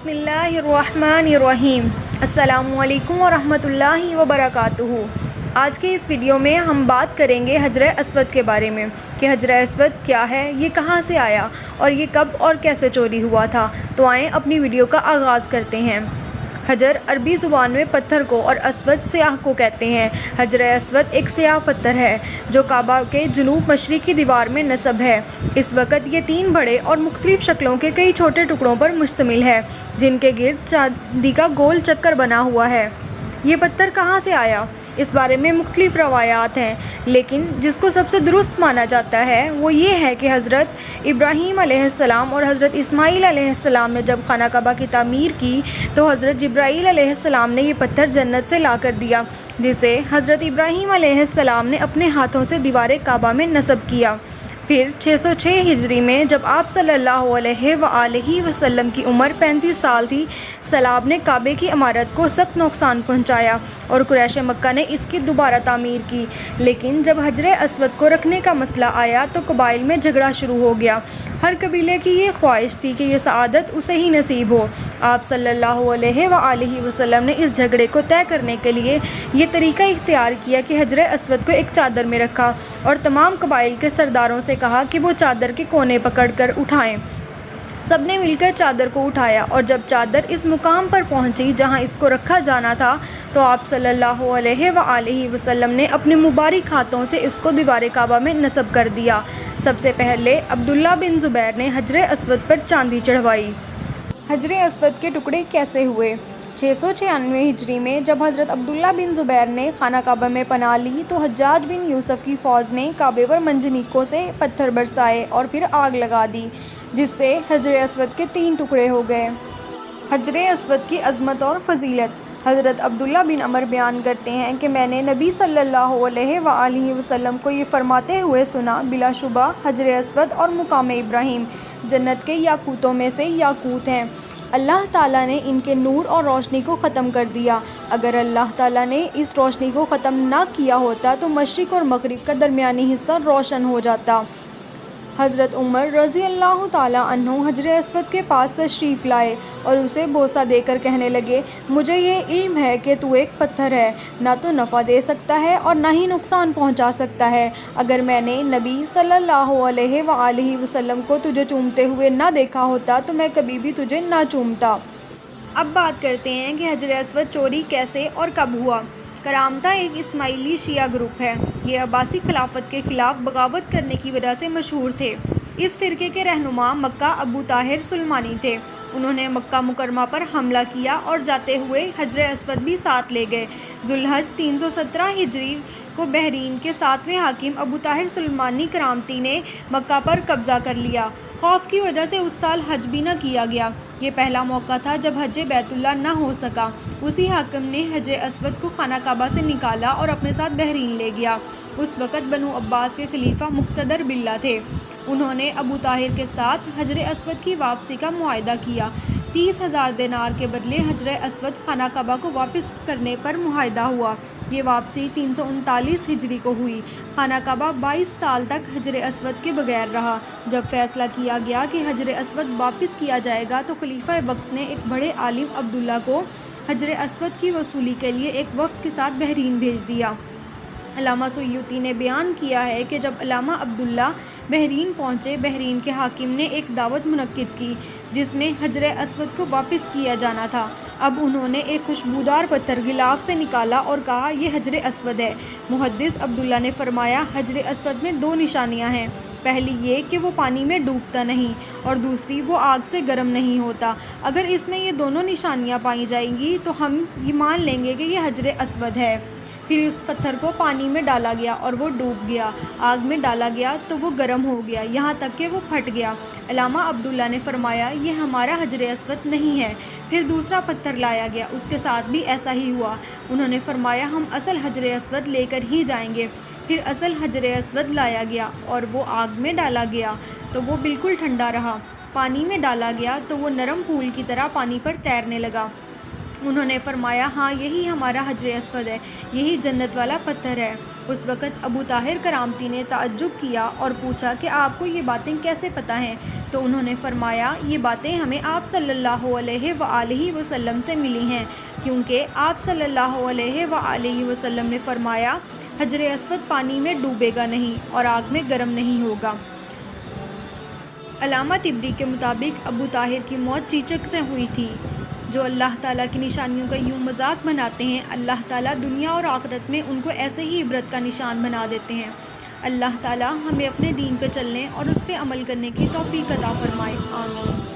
बिस्मिल्लाहिर्रहमानिर्रहीम। अस्सलामुअलैकुम वरहमतुल्लाहि वबरकातुहू। आज के इस वीडियो में हम बात करेंगे हजर अस्वद के बारे में कि हजर अस्वद क्या है, ये कहाँ से आया और ये कब और कैसे चोरी हुआ था। तो आएँ अपनी वीडियो का आगाज़ करते हैं। हजर अरबी ज़ुबान में पत्थर को और अस्वद स्याह को कहते हैं। हजर अस्वद एक स्याह पत्थर है जो काबा के जुनूब मशरिक़ी दीवार में नस्ब है। इस वक्त ये 3 बड़े और मुख्तलिफ़ शक्लों के कई छोटे टुकड़ों पर मुश्तमिल है जिनके गिर्द चांदी का गोल चक्कर बना हुआ है। ये पत्थर कहाँ से आया, इस बारे में मुख्तलिफ़ रवायात हैं, लेकिन जिसको सबसे दुरुस्त माना जाता है वो ये है कि हज़रत इब्राहीम अलैहिस्सलाम और हज़रत इस्माईल अलैहिस्सलाम ने जब खाना काबा की तामीर की तो हज़रत जिब्राईल अलैहिस्सलाम ने ये पत्थर जन्नत से ला कर दिया, जिसे हज़रत इब्राहीम अलैहिस्सलाम ने अपने हाथों से दीवार काबा में नस्ब किया। फिर 606 हिजरी में जब आप सल्लल्लाहु अलैहि वसल्लम की उम्र 35 साल थी, सैलाब ने काबे की इमारत को सख्त नुकसान पहुंचाया और कुरैश मक्का ने इसकी दोबारा तामीर की। लेकिन जब हजर अस्वद को रखने का मसला आया तो कबाइल में झगड़ा शुरू हो गया। हर कबीले की ये ख्वाहिश थी कि ये सआदत उसे ही नसीब हो। आप सल्लल्लाहु अलैहि वसल्लम ने इस झगड़े को तय करने के लिए ये तरीका इख्तियार किया कि हजर अस्वद को एक चादर में रखा और तमाम कबाइल के सरदारों से कहा कि वो चादर के कोने पकड़कर उठाएं। सबने मिलकर चादर को उठाया और जब चादर इस मुकाम पर पहुंची जहां इसको रखा जाना था तो आप सल्लल्लाहु अलैहि वसल्लम ने अपने मुबारक हाथों से इसको दीवार काबा में नस्ब कर दिया। सबसे पहले अब्दुल्ला बिन ज़ुबैर ने हजर अस्वद पर चांदी चढ़वाई। हजर अस्वद के टुकड़े कैसे हुए? 696 हिजरी में जब हज़रत अब्दुल्ला बिन ज़ुबैर ने खाना काबा में पनाह ली तो हज्जाज बिन यूसुफ की फ़ौज ने काबे पर मंजनीकों से पत्थर बरसाए और फिर आग लगा दी, जिससे हजर अस्वद के 3 टुकड़े हो गए। हजर अस्वद की अज़मत और फ़जीलत। हज़रत अब्दुल्ला बिन अमर बयान करते हैं कि मैंने नबी सल्लल्लाहु अलैहि वसल्लम को ये फ़रमाते हुए सुना, बिलाशुबा हजर अस्वद और मुकाम इब्राहीम जन्नत के याकूतों में से याकूत हैं। अल्लाह ताला ने इनके नूर और रोशनी को ख़त्म कर दिया। अगर अल्लाह ताला ने इस रोशनी को ख़त्म ना किया होता तो मशरिक़ और मग़रिब का दरमियानी हिस्सा रोशन हो जाता। हज़रत उमर रज़ी अल्लाह ताला अन्हु हजर अस्वद के पास तशरीफ़ लाए और उसे बोसा देकर कहने लगे, मुझे ये इल्म है कि तू एक पत्थर है, ना तो नफ़ा दे सकता है और ना ही नुकसान पहुंचा सकता है। अगर मैंने नबी सल्लल्लाहु अलैहि वसल्लम को तुझे चूमते हुए ना देखा होता तो मैं कभी भी तुझे ना चूमता। अब बात करते हैं कि हजर अस्वद चोरी कैसे और कब हुआ। करामता एक इस्माइली शिया ग्रुप है। ये अब्बासी खिलाफत के ख़िलाफ़ बगावत करने की वजह से मशहूर थे। इस फ़िरके के रहनुमा मक्का अबू ताहिर सुलमानी थे। उन्होंने मक्का मुकरमा पर हमला किया और जाते हुए हजर अस्वद भी साथ ले गए। ज़ुल्हज 317 हिजरी को बहरीन के 7वें हाकिम अबू ताहिर सुलमानी करामती ने मक्का पर कब्ज़ा कर लिया। खौफ की वजह से उस साल हज भी न किया गया। ये पहला मौका था जब हज बैतुल्ला ना हो सका। उसी हाकिम ने हजर अस्वद को खाना काबा से निकाला और अपने साथ बहरीन ले गया। उस वक़्त बनु अब्बास के खलीफा मुक़्तदर बिल्ला थे। उन्होंने अबू ताहिर के साथ हजर अस्वद की वापसी का मुआहदा किया। 30,000 दिनार के बदले हजर अस्वद खाना काबा को वापस करने पर मुआहदा हुआ। ये वापसी 339 हिजरी को हुई। खाना काबा 22 साल तक हजर अस्वद के बगैर रहा। जब फैसला किया गया कि हजर अस्वद वापस किया जाएगा तो खलीफा वक्त ने एक बड़े आलिम अब्दुल्ला को हजर अस्वद की वसूली के लिए एक वफ़द के साथ बहरीन भेज दिया। अल्लामा सुयूती ने बयान किया है कि जब अल्लामा अब्दुल्ला बहरीन पहुँचे, बहरीन के हाकिम ने एक दावत मुनक्किद की जिसमें हजर अस्वद को वापस किया जाना था। अब उन्होंने एक खुशबूदार पत्थर गिलाफ से निकाला और कहा, यह हजर अस्वद है। मुहद्दिस अब्दुल्ला ने फरमाया, हजर अस्वद में 2 निशानियां हैं। पहली ये कि वो पानी में डूबता नहीं और दूसरी वो आग से गर्म नहीं होता। अगर इसमें ये दोनों निशानियां पाई जाएंगी तो हम ये मान लेंगे कि यह हजर अस्वद है। फिर उस पत्थर को पानी में डाला गया और वो डूब गया। आग में डाला गया तो वो गर्म हो गया, यहाँ तक कि वो फट गया। अल्लामा अब्दुल्ला ने फरमाया, ये हमारा हजर अस्वद नहीं है। फिर दूसरा पत्थर लाया गया, उसके साथ भी ऐसा ही हुआ। उन्होंने फरमाया, हम असल हजर अस्वद लेकर ही जाएंगे। फिर असल हजर अस्वद लाया गया और वो आग में डाला गया तो वो बिल्कुल ठंडा रहा। पानी में डाला गया तो वो नरम फूल की तरह पानी पर तैरने लगा। उन्होंने फरमाया, हाँ यही हमारा हजर अस्वद है, यही जन्नत वाला पत्थर है। उस वक़्त अबू ताहिर करामती ने ताज्जुब किया और पूछा कि आपको ये बातें कैसे पता हैं? تو انہوں نے فرمایا یہ باتیں ہمیں آپ صلی اللہ علیہ وآلہ وسلم سے ملی ہیں، کیونکہ آپ صلی اللہ علیہ وآلہ وسلم نے فرمایا حجر اسود پانی میں ڈوبے گا نہیں اور آگ میں گرم نہیں ہوگا۔ علامہ طبری کے مطابق ابو طاہر کی موت چیچک سے ہوئی تھی۔ جو اللہ تعالیٰ کی نشانیوں کا یوں مذاق بناتے ہیں، اللہ تعالیٰ دنیا اور آخرت میں ان کو ایسے ہی عبرت کا نشان بنا دیتے ہیں۔ اللہ تعالیٰ ہمیں اپنے دین پہ چلنے اور اس پہ عمل کرنے کی توفیق عطا فرمائے، آمین۔